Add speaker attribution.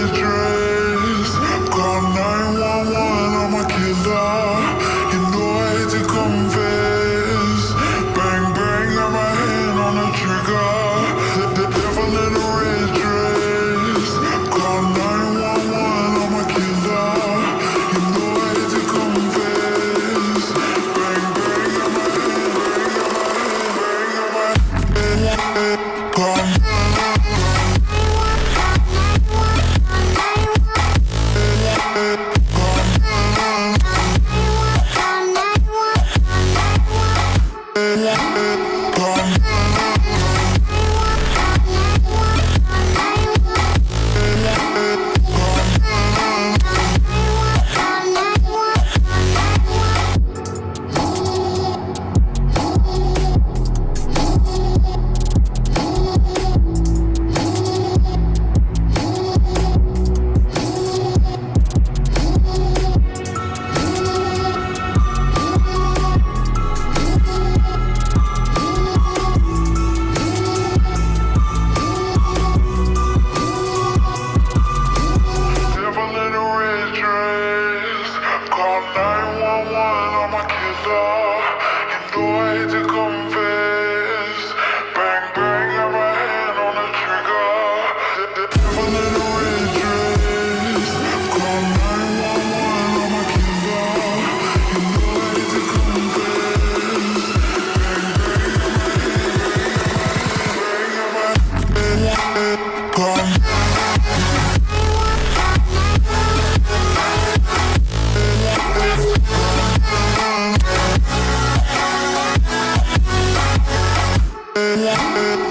Speaker 1: red dress. Call 911, I'm a killer. You know I hate to confess. Bang, bang, got my hand on the trigger. The devil in a red dress. Call 911, I'm a killer. You know I hate to confess. Bang, bang, got my hand, bang, got my hand. Call
Speaker 2: Yeah.